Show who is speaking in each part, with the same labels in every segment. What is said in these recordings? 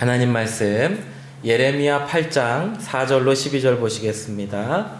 Speaker 1: 하나님 말씀 예레미야 8장 4절로 12절 보시겠습니다.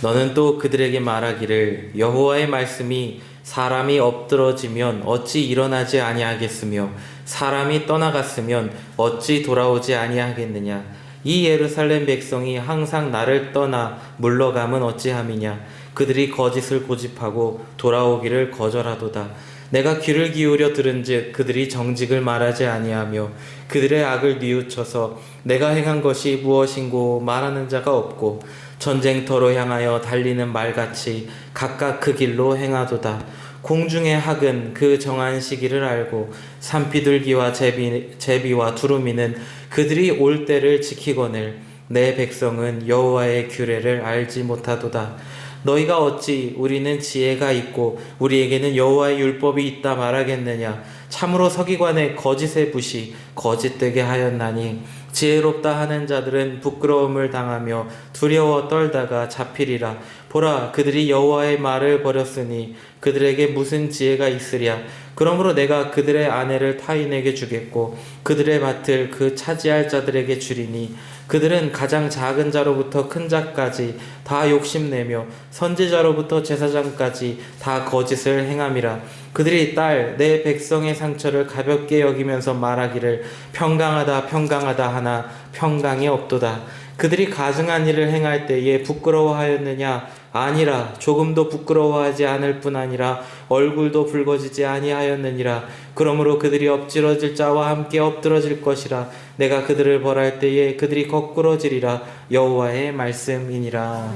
Speaker 1: 너는 또 그들에게 말하기를 여호와의 말씀이 사람이 엎드러지면 어찌 일어나지 아니하겠으며 사람이 떠나갔으면 어찌 돌아오지 아니하겠느냐. 이 예루살렘 백성이 항상 나를 떠나 물러감은 어찌함이냐. 그들이 거짓을 고집하고 돌아오기를 거절하도다. 내가 귀를 기울여 들은즉 그들이 정직을 말하지 아니하며 그들의 악을 뉘우쳐서 내가 행한 것이 무엇인고 말하는 자가 없고 전쟁터로 향하여 달리는 말같이 각각 그 길로 행하도다. 공중의 학은 그 정한 시기를 알고 산비둘기와 제비와 두루미는 그들이 올 때를 지키거늘 내 백성은 여호와의 규례를 알지 못하도다. 너희가 어찌 우리는 지혜가 있고 우리에게는 여호와의 율법이 있다 말하겠느냐. 참으로 서기관의 거짓의 붓이 거짓되게 하였나니 지혜롭다 하는 자들은 부끄러움을 당하며 두려워 떨다가 잡히리라. 보라, 그들이 여호와의 말을 버렸으니 그들에게 무슨 지혜가 있으랴. 그러므로 내가 그들의 아내를 타인에게 주겠고 그들의 밭을 그 차지할 자들에게 주리니 그들은 가장 작은 자로부터 큰 자까지 다 욕심내며 선지자로부터 제사장까지 다 거짓을 행함이라. 그들이 내 백성의 상처를 가볍게 여기면서 말하기를 평강하다 평강하다 하나 평강이 없도다. 그들이 가증한 일을 행할 때에 부끄러워하였느냐? 아니라 조금도 부끄러워하지 않을 뿐 아니라 얼굴도 붉어지지 아니하였느니라. 그러므로 그들이 엎드러질 자와 함께 엎드러질 것이라. 내가 그들을 벌할 때에 그들이 거꾸러지리라. 여호와의 말씀이니라.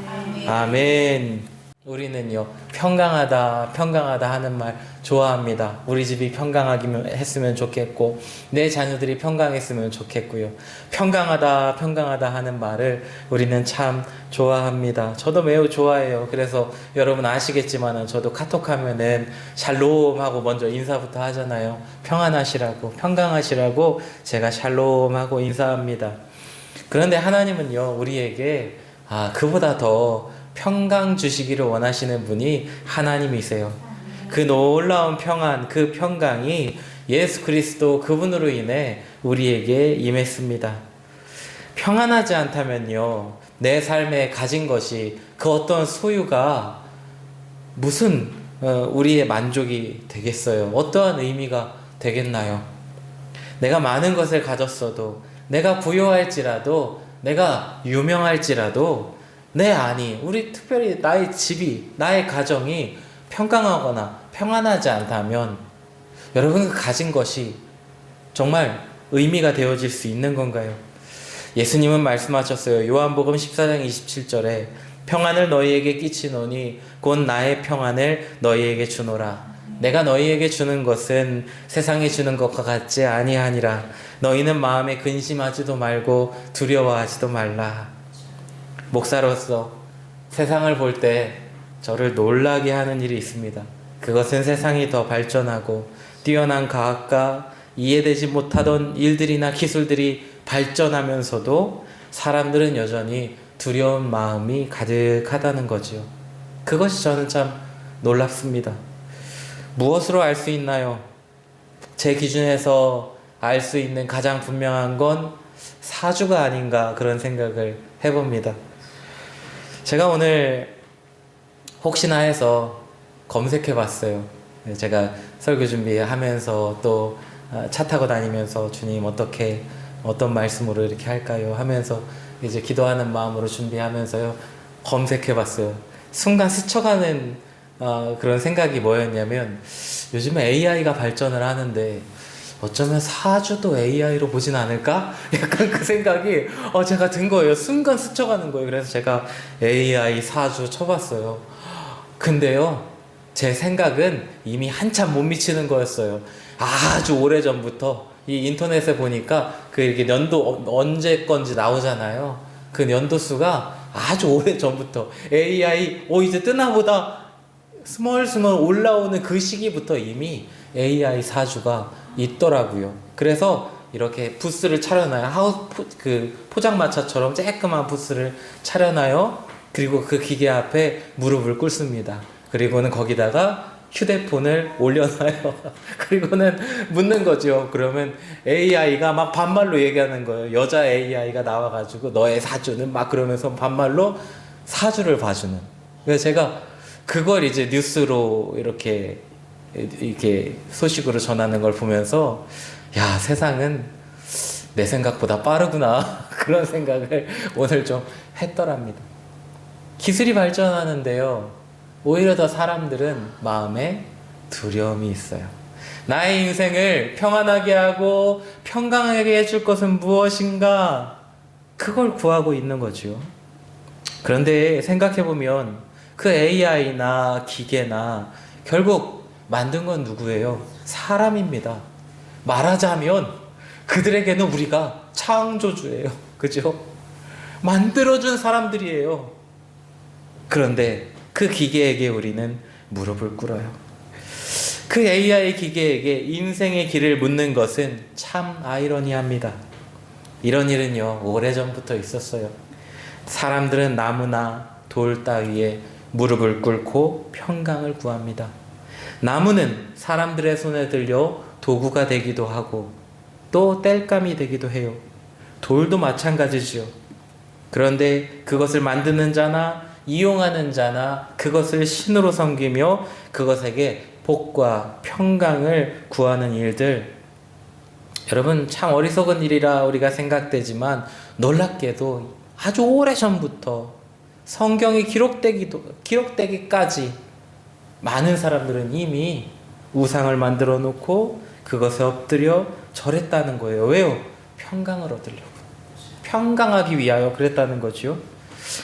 Speaker 1: 아멘. 우리는요, 평강하다 평강하다 하는 말 좋아합니다. 우리 집이 평강하기만 했으면 좋겠고 내 자녀들이 평강했으면 좋겠고요. 평강하다 평강하다 하는 말을 우리는 참 좋아합니다. 저도 매우 좋아해요. 그래서 여러분 아시겠지만 저도 카톡하면은 샬롬 하고 먼저 인사부터 하잖아요. 평안하시라고, 평강하시라고 제가 샬롬 하고 인사합니다. 그런데 하나님은요, 우리에게 그보다 더 평강 주시기를 원하시는 분이 하나님이세요. 그 놀라운 평안, 그 평강이 예수 그리스도 그분으로 인해 우리에게 임했습니다. 평안하지 않다면요, 내 삶에 가진 것이 그 어떤 소유가 무슨 우리의 만족이 되겠어요? 어떠한 의미가 되겠나요? 내가 많은 것을 가졌어도, 내가 부유할지라도, 내가 유명할지라도 내 안이, 우리 특별히 나의 집이, 나의 가정이 평강하거나 평안하지 않다면 여러분 그 가진 것이 정말 의미가 되어질 수 있는 건가요? 예수님은 말씀하셨어요. 요한복음 14장 27절에 평안을 너희에게 끼치노니 곧 나의 평안을 너희에게 주노라. 내가 너희에게 주는 것은 세상이 주는 것과 같지 아니하니라. 너희는 마음에 근심하지도 말고 두려워하지도 말라. 목사로서 세상을 볼 때 저를 놀라게 하는 일이 있습니다. 그것은 세상이 더 발전하고 뛰어난 과학과 이해되지 못하던 일들이나 기술들이 발전하면서도 사람들은 여전히 두려운 마음이 가득하다는 거지요. 그것이 저는 참 놀랍습니다. 무엇으로 알 수 있나요? 제 기준에서 알 수 있는 가장 분명한 건 사주가 아닌가, 그런 생각을 해봅니다. 제가 오늘 혹시나 해서 검색해 봤어요. 제가 설교 준비하면서 또 차 타고 다니면서 주님 어떤 말씀으로 이렇게 할까요 하면서 이제 기도하는 마음으로 준비하면서요, 검색해 봤어요. 순간 스쳐가는 그런 생각이 뭐였냐면, 요즘에 AI가 발전을 하는데 어쩌면 사주도 AI로 보진 않을까? 약간 그 생각이 제가 든 거예요. 순간 스쳐가는 거예요. 그래서 제가 AI 사주 쳐봤어요. 근데요, 제 생각은 이미 한참 못 미치는 거였어요. 아주 오래전부터 이 인터넷에 보니까 그 이렇게 연도 언제 건지 나오잖아요. 그 연도수가 아주 오래전부터 AI 이제 뜨나보다 스멀스멀 올라오는 그 시기부터 이미 AI 사주가 있더라고요. 그래서 이렇게 부스를 차려놔요. 포장마차처럼 쬐끄만 부스를 차려놔요. 그리고 그 기계 앞에 무릎을 꿇습니다. 그리고는 거기다가 휴대폰을 올려놔요. 그리고는 묻는 거죠. 그러면 AI가 막 반말로 얘기하는 거예요. 여자 AI가 나와가지고 너의 사주는 막 그러면서 반말로 사주를 봐주는. 그래서 제가 그걸 이제 뉴스로 이렇게 소식으로 전하는 걸 보면서 야, 세상은 내 생각보다 빠르구나. 그런 생각을 오늘 좀 했더랍니다. 기술이 발전하는데요. 오히려 더 사람들은 마음에 두려움이 있어요. 나의 인생을 평안하게 하고 평강하게 해줄 것은 무엇인가? 그걸 구하고 있는 거죠. 그런데 생각해보면 그 AI나 기계나 결국 만든 건 누구예요? 사람입니다. 말하자면 그들에게는 우리가 창조주예요. 그죠? 만들어준 사람들이에요. 그런데 그 기계에게 우리는 무릎을 꿇어요. 그 AI 기계에게 인생의 길을 묻는 것은 참 아이러니합니다. 이런 일은요, 오래전부터 있었어요. 사람들은 나무나 돌 따위에 무릎을 꿇고 평강을 구합니다. 나무는 사람들의 손에 들려 도구가 되기도 하고 또 땔감이 되기도 해요. 돌도 마찬가지지요. 그런데 그것을 만드는 자나 이용하는 자나 그것을 신으로 섬기며 그것에게 복과 평강을 구하는 일들, 여러분 참 어리석은 일이라 우리가 생각되지만 놀랍게도 아주 오래전부터 성경이 기록되기까지 많은 사람들은 이미 우상을 만들어 놓고 그것에 엎드려 절했다는 거예요. 왜요? 평강을 얻으려고, 평강하기 위하여 그랬다는 거죠.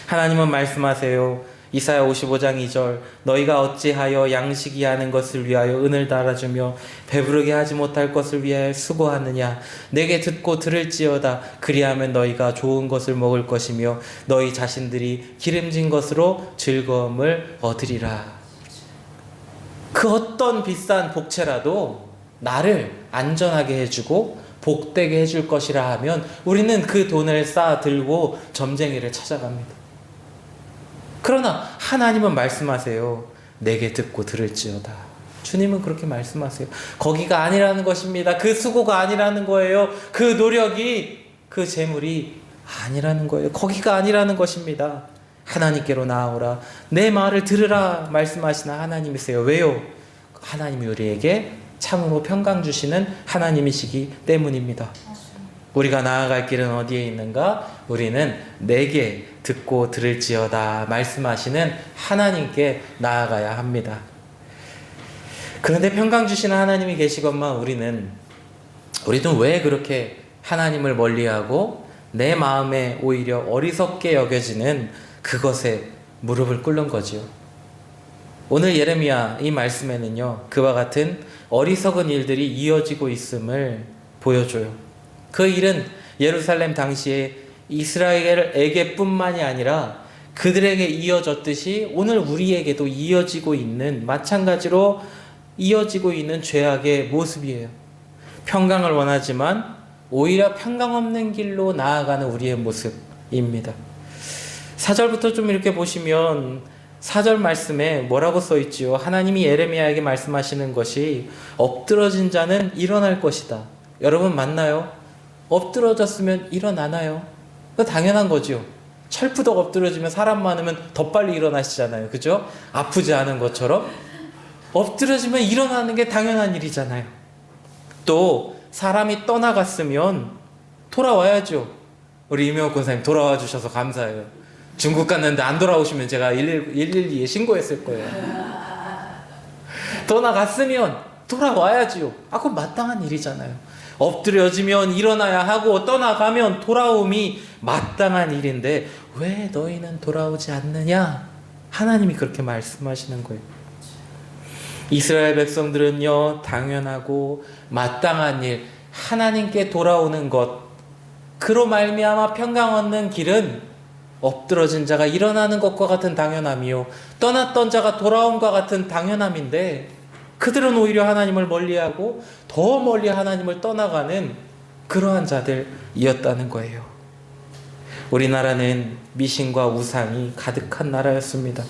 Speaker 1: 하나님은 말씀하세요. 이사야 55장 2절 너희가 어찌하여 양식이 하는 것을 위하여 은을 달아주며 배부르게 하지 못할 것을 위하여 수고하느냐. 내게 듣고 들을지어다. 그리하면 너희가 좋은 것을 먹을 것이며 너희 자신들이 기름진 것으로 즐거움을 얻으리라. 그 어떤 비싼 복채라도 나를 안전하게 해주고 복되게 해줄 것이라 하면 우리는 그 돈을 쌓아 들고 점쟁이를 찾아갑니다. 그러나 하나님은 말씀하세요. 내게 듣고 들을지어다. 주님은 그렇게 말씀하세요. 거기가 아니라는 것입니다. 그 수고가 아니라는 거예요. 그 노력이, 그 재물이 아니라는 거예요. 거기가 아니라는 것입니다. 하나님께로 나아오라. 내 말을 들으라 말씀하시는 하나님이세요. 왜요? 하나님이 우리에게 참으로 평강 주시는 하나님이시기 때문입니다. 우리가 나아갈 길은 어디에 있는가? 우리는 내게 듣고 들을지어다 말씀하시는 하나님께 나아가야 합니다. 그런데 평강 주시는 하나님이 계시건만 우리는 왜 그렇게 하나님을 멀리하고 내 마음에 오히려 어리석게 여겨지는 그것에 무릎을 꿇는 거지요. 오늘 예레미야 이 말씀에는요, 그와 같은 어리석은 일들이 이어지고 있음을 보여줘요. 그 일은 예루살렘 당시에 이스라엘에게 뿐만이 아니라 그들에게 이어졌듯이 오늘 우리에게도 이어지고 있는, 마찬가지로 이어지고 있는 죄악의 모습이에요. 평강을 원하지만 오히려 평강 없는 길로 나아가는 우리의 모습입니다. 4절부터 좀 이렇게 보시면 4절 말씀에 뭐라고 써있지요? 하나님이 예레미야에게 말씀하시는 것이 엎드러진 자는 일어날 것이다. 여러분 맞나요? 엎드러졌으면 일어나나요? 당연한 거죠. 철푸덕 엎드러지면 사람 많으면 더 빨리 일어나시잖아요. 그죠? 아프지 않은 것처럼 엎드러지면 일어나는 게 당연한 일이잖아요. 또 사람이 떠나갔으면 돌아와야죠. 우리 이명옥 권사님 돌아와 주셔서 감사해요. 중국 갔는데 안 돌아오시면 제가 112에 신고했을 거예요. 떠나갔으면 돌아와야지요. 그건 마땅한 일이잖아요. 엎드려지면 일어나야 하고 떠나가면 돌아옴이 마땅한 일인데 왜 너희는 돌아오지 않느냐? 하나님이 그렇게 말씀하시는 거예요. 이스라엘 백성들은요, 당연하고 마땅한 일, 하나님께 돌아오는 것, 그로 말미암아 평강 얻는 길은 엎드러진 자가 일어나는 것과 같은 당연함이요, 떠났던 자가 돌아옴과 같은 당연함인데 그들은 오히려 하나님을 멀리하고 더 멀리 하나님을 떠나가는 그러한 자들이었다는 거예요. 우리나라는 미신과 우상이 가득한 나라였습니다.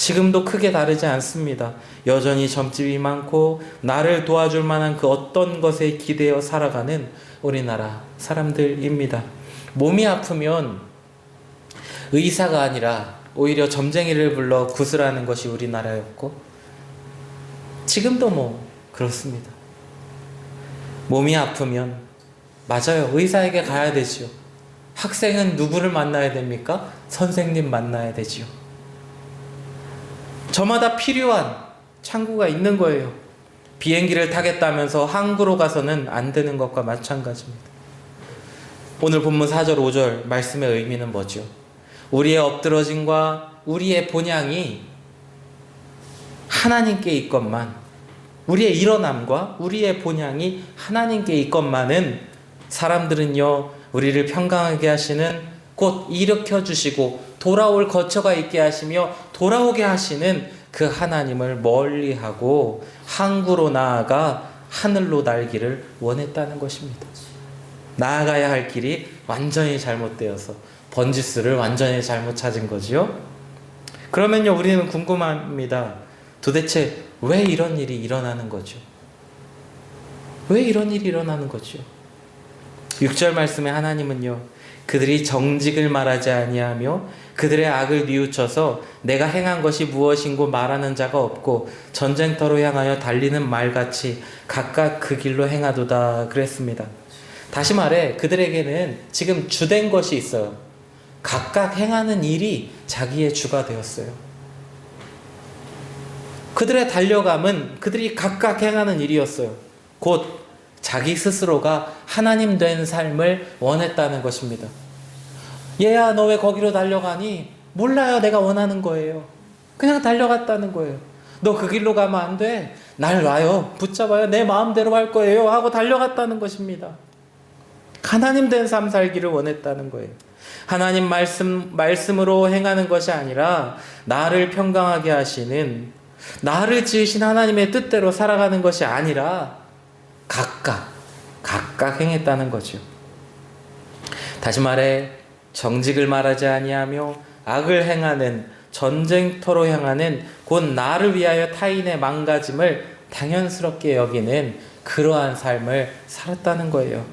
Speaker 1: 지금도 크게 다르지 않습니다. 여전히 점집이 많고 나를 도와줄 만한 그 어떤 것에 기대어 살아가는 우리나라 사람들입니다. 몸이 아프면 의사가 아니라 오히려 점쟁이를 불러 구슬하는 것이 우리나라였고, 지금도 뭐 그렇습니다. 몸이 아프면 맞아요, 의사에게 가야 되지요. 학생은 누구를 만나야 됩니까? 선생님 만나야 되지요. 저마다 필요한 창구가 있는 거예요. 비행기를 타겠다면서 항구로 가서는 안 되는 것과 마찬가지입니다. 오늘 본문 4절 5절 말씀의 의미는 뭐죠? 우리의 엎드러짐과 우리의 본향이 하나님께 있건만, 우리의 일어남과 우리의 본향이 하나님께 있건만은 사람들은요, 우리를 평강하게 하시는, 곧 일으켜 주시고 돌아올 거처가 있게 하시며 돌아오게 하시는 그 하나님을 멀리하고 항구로 나아가 하늘로 날기를 원했다는 것입니다. 나아가야 할 길이 완전히 잘못되어서 번지수를 완전히 잘못 찾은 거지요. 그러면요, 우리는 궁금합니다. 도대체 왜 이런 일이 일어나는 거죠? 왜 이런 일이 일어나는 거죠? 6절 말씀에 하나님은요, 그들이 정직을 말하지 아니하며 그들의 악을 뉘우쳐서 내가 행한 것이 무엇인고 말하는 자가 없고 전쟁터로 향하여 달리는 말같이 각각 그 길로 행하도다 그랬습니다. 다시 말해, 그들에게는 지금 주된 것이 있어요. 각각 행하는 일이 자기의 주가 되었어요. 그들의 달려감은 그들이 각각 행하는 일이었어요. 곧 자기 스스로가 하나님 된 삶을 원했다는 것입니다. 얘야, 너 왜 거기로 달려가니? 몰라요, 내가 원하는 거예요. 그냥 달려갔다는 거예요. 너 그 길로 가면 안 돼. 날 놔요, 붙잡아요, 내 마음대로 할 거예요 하고 달려갔다는 것입니다. 하나님 된 삶 살기를 원했다는 거예요. 하나님 말씀으로 행하는 것이 아니라 나를 평강하게 하시는, 나를 지으신 하나님의 뜻대로 살아가는 것이 아니라 각각 행했다는 거죠. 다시 말해, 정직을 말하지 아니하며 악을 행하는, 전쟁터로 향하는, 곧 나를 위하여 타인의 망가짐을 당연스럽게 여기는 그러한 삶을 살았다는 거예요.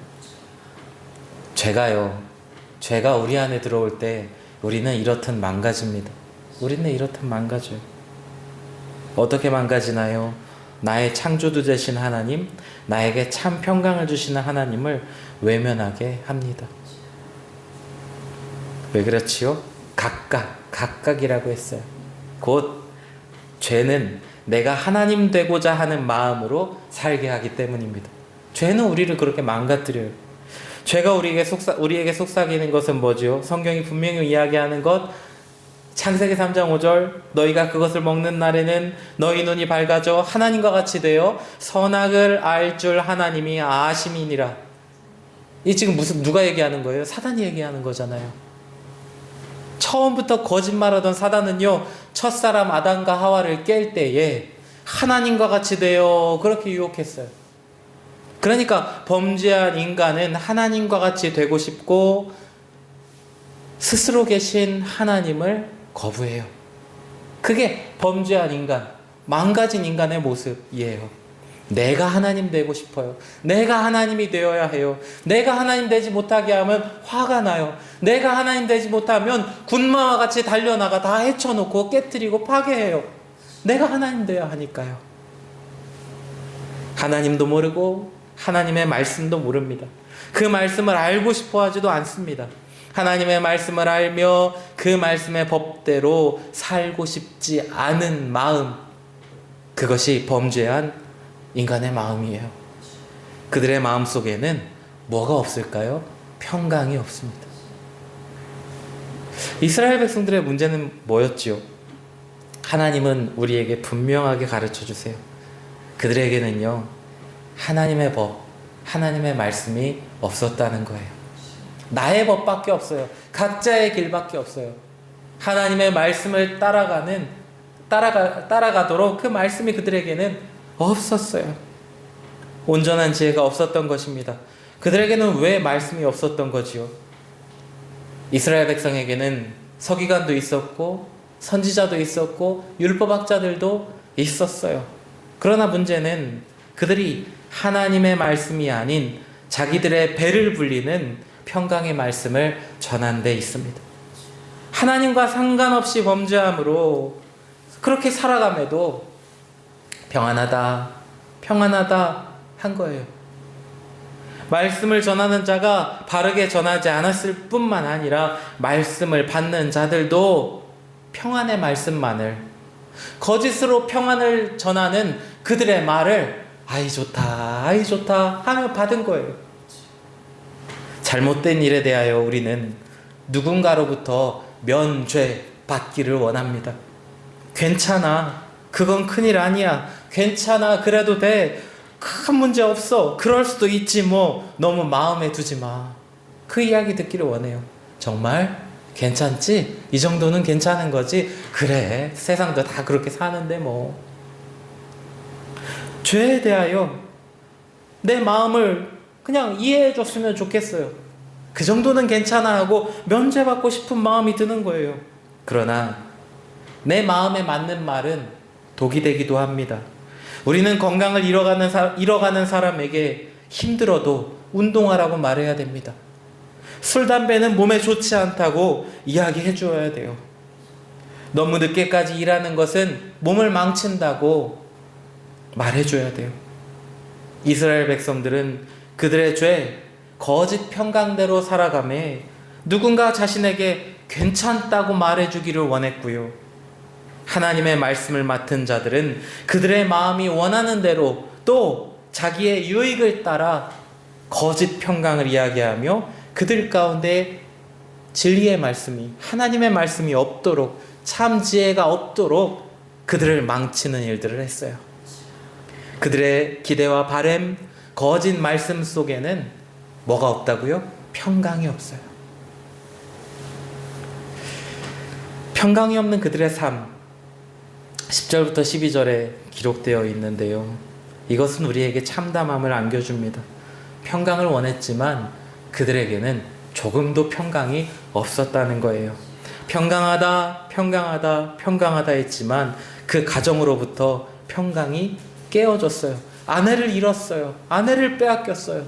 Speaker 1: 죄가 우리 안에 들어올 때 우리는 이렇듯 망가집니다. 우리는 이렇듯 망가져요. 어떻게 망가지나요? 나의 창조주 되신 하나님, 나에게 참 평강을 주시는 하나님을 외면하게 합니다. 왜 그렇지요? 각각이라고 했어요. 곧 죄는 내가 하나님 되고자 하는 마음으로 살게 하기 때문입니다. 죄는 우리를 그렇게 망가뜨려요. 죄가 우리에게 속삭이는 것은 뭐지요? 성경이 분명히 이야기하는 것, 창세기 3장 5절, 너희가 그것을 먹는 날에는 너희 눈이 밝아져 하나님과 같이 되어 선악을 알 줄 하나님이 아심이니라. 이 지금 누가 얘기하는 거예요? 사단이 얘기하는 거잖아요. 처음부터 거짓말하던 사단은요, 첫사람 아담과 하와를 깰 때에 하나님과 같이 되어 그렇게 유혹했어요. 그러니까 범죄한 인간은 하나님과 같이 되고 싶고 스스로 계신 하나님을 거부해요. 그게 범죄한 인간, 망가진 인간의 모습이에요. 내가 하나님 되고 싶어요. 내가 하나님이 되어야 해요. 내가 하나님 되지 못하게 하면 화가 나요. 내가 하나님 되지 못하면 군마와 같이 달려나가 다 헤쳐놓고 깨트리고 파괴해요. 내가 하나님 되어야 하니까요. 하나님도 모르고 하나님의 말씀도 모릅니다. 그 말씀을 알고 싶어 하지도 않습니다. 하나님의 말씀을 알며 그 말씀의 법대로 살고 싶지 않은 마음, 그것이 범죄한 인간의 마음이에요. 그들의 마음 속에는 뭐가 없을까요? 평강이 없습니다. 이스라엘 백성들의 문제는 뭐였지요? 하나님은 우리에게 분명하게 가르쳐 주세요. 그들에게는요, 하나님의 법, 하나님의 말씀이 없었다는 거예요. 나의 법밖에 없어요. 각자의 길밖에 없어요. 하나님의 말씀을 따라가도록 그 말씀이 그들에게는 없었어요. 온전한 지혜가 없었던 것입니다. 그들에게는 왜 말씀이 없었던 거지요? 이스라엘 백성에게는 서기관도 있었고 선지자도 있었고 율법학자들도 있었어요. 그러나 문제는 그들이 하나님의 말씀이 아닌 자기들의 배를 불리는 평강의 말씀을 전한 데 있습니다. 하나님과 상관없이 범죄함으로 그렇게 살아감에도 평안하다, 평안하다 한 거예요. 말씀을 전하는 자가 바르게 전하지 않았을 뿐만 아니라 말씀을 받는 자들도 평안의 말씀만을, 거짓으로 평안을 전하는 그들의 말을 아이 좋다, 아이 좋다 하며 받은 거예요. 잘못된 일에 대하여 우리는 누군가로부터 면죄 받기를 원합니다. 괜찮아, 그건 큰일 아니야, 괜찮아, 그래도 돼, 큰 문제 없어, 그럴 수도 있지 뭐, 너무 마음에 두지 마. 그 이야기 듣기를 원해요. 정말 괜찮지? 이 정도는 괜찮은 거지? 그래, 세상도 다 그렇게 사는데 뭐. 죄에 대하여 내 마음을 그냥 이해해 줬으면 좋겠어요. 그 정도는 괜찮아 하고 면죄받고 싶은 마음이 드는 거예요. 그러나 내 마음에 맞는 말은 독이 되기도 합니다. 우리는 건강을 잃어가는 사람에게 힘들어도 운동하라고 말해야 됩니다. 술, 담배는 몸에 좋지 않다고 이야기해 줘야 돼요. 너무 늦게까지 일하는 것은 몸을 망친다고 말해 줘야 돼요. 이스라엘 백성들은 그들의 죄, 거짓 평강대로 살아가매 누군가 자신에게 괜찮다고 말해 주기를 원했고요. 하나님의 말씀을 맡은 자들은 그들의 마음이 원하는 대로 또 자기의 유익을 따라 거짓 평강을 이야기하며 그들 가운데 진리의 말씀이, 하나님의 말씀이 없도록, 참 지혜가 없도록 그들을 망치는 일들을 했어요. 그들의 기대와 바램, 거짓 말씀 속에는 뭐가 없다고요? 평강이 없어요. 평강이 없는 그들의 삶, 10절부터 12절에 기록되어 있는데요. 이것은 우리에게 참담함을 안겨줍니다. 평강을 원했지만 그들에게는 조금도 평강이 없었다는 거예요. 평강하다, 평강하다, 평강하다 했지만 그 가정으로부터 평강이 깨어졌어요. 아내를 잃었어요. 아내를 빼앗겼어요.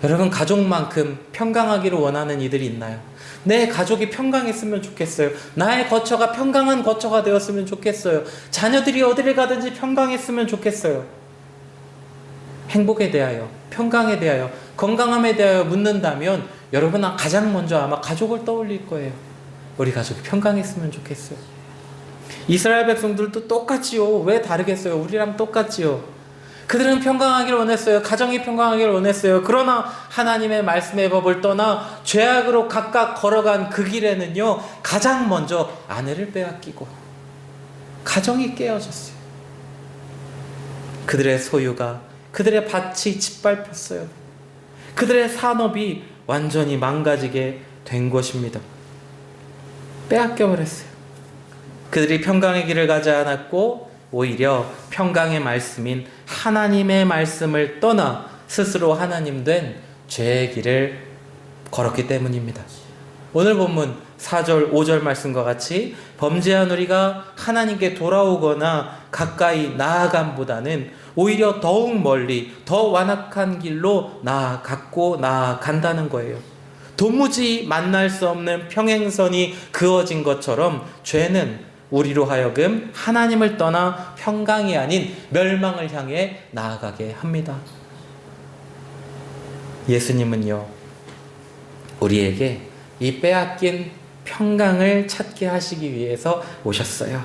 Speaker 1: 여러분, 가족만큼 평강하기를 원하는 이들이 있나요? 내 가족이 평강했으면 좋겠어요. 나의 거처가 평강한 거처가 되었으면 좋겠어요. 자녀들이 어디를 가든지 평강했으면 좋겠어요. 행복에 대하여, 평강에 대하여, 건강함에 대하여 묻는다면 여러분은 가장 먼저 아마 가족을 떠올릴 거예요. 우리 가족이 평강했으면 좋겠어요. 이스라엘 백성들도 똑같지요. 왜 다르겠어요? 우리랑 똑같지요. 그들은 평강하기를 원했어요. 가정이 평강하기를 원했어요. 그러나 하나님의 말씀의 법을 떠나 죄악으로 각각 걸어간 그 길에는요, 가장 먼저 아내를 빼앗기고 가정이 깨어졌어요. 그들의 소유가, 그들의 밭이 짓밟혔어요. 그들의 산업이 완전히 망가지게 된 것입니다. 빼앗겨버렸어요. 그들이 평강의 길을 가지 않았고 오히려 평강의 말씀인 하나님의 말씀을 떠나 스스로 하나님 된 죄의 길을 걸었기 때문입니다. 오늘 본문 4절 5절 말씀과 같이 범죄한 우리가 하나님께 돌아오거나 가까이 나아감보다는 오히려 더욱 멀리 더 완악한 길로 나아간다는 거예요. 도무지 만날 수 없는 평행선이 그어진 것처럼 죄는 우리로 하여금 하나님을 떠나 평강이 아닌 멸망을 향해 나아가게 합니다. 예수님은요, 우리에게 이 빼앗긴 평강을 찾게 하시기 위해서 오셨어요.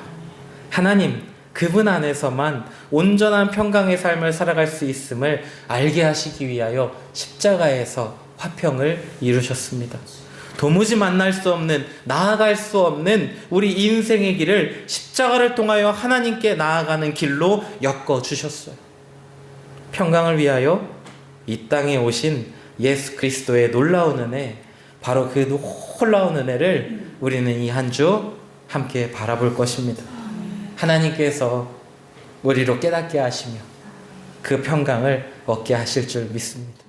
Speaker 1: 하나님, 그분 안에서만 온전한 평강의 삶을 살아갈 수 있음을 알게 하시기 위하여 십자가에서 화평을 이루셨습니다. 도무지 만날 수 없는, 나아갈 수 없는 우리 인생의 길을 십자가를 통하여 하나님께 나아가는 길로 엮어주셨어요. 평강을 위하여 이 땅에 오신 예수 그리스도의 놀라운 은혜, 바로 그 놀라운 은혜를 우리는 이 한 주 함께 바라볼 것입니다. 하나님께서 우리로 깨닫게 하시며 그 평강을 얻게 하실 줄 믿습니다.